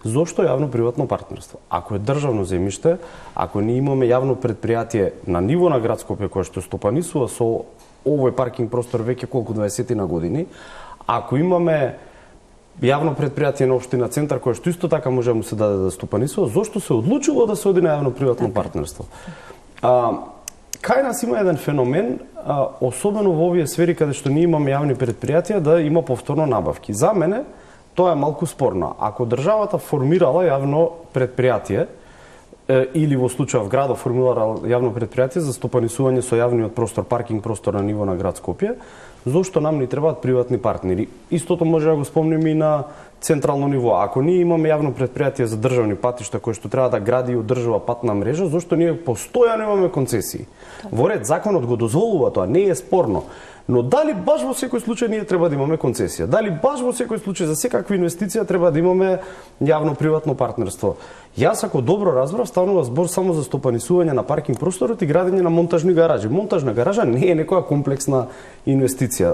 Зошто јавно-приватно партнерство? Ако е државно земјиште, ако ние имаме јавно предпријатие на ниво на град Скопје кое што стопанисува со овој паркинг простор веќе колку 20 на години, ако имаме јавно предпријатие на општина Центар кое што исто така може да му се даде да стопанисува, зошто се одлучило да се оди на јавно-приватно партнерство? Кај нас има еден феномен, особено во овие сфери каде што ние имаме јавни предпријатија, да има повторно набавки. За мене тоа е малку спорно. Ако државата формирала јавно предпријатие или во случајов градот формирала јавно предпријатие за стопанисување со јавниот простор, паркинг простор на ниво на град Скопје, зошто нам ни требаат приватни партнери? Истото може да го спомнеме и на централно ниво. Ако ние имаме јавно предпријатие за државни патишта кое што треба да гради и одржува патна мрежа, зошто ние постојано имаме концесии? Во ред, законот го дозволува тоа, не е спорно. Но дали баш во секој случај ние треба да имаме концесија? Дали баш во секој случај за секаква инвестиција треба да имаме јавно-приватно партнерство? Јас ако добро разбрав, станува збор само за стопанисување на паркинг просторот и градење на монтажни гаражи. Монтажна гаража не е некоја комплексна инвестиција.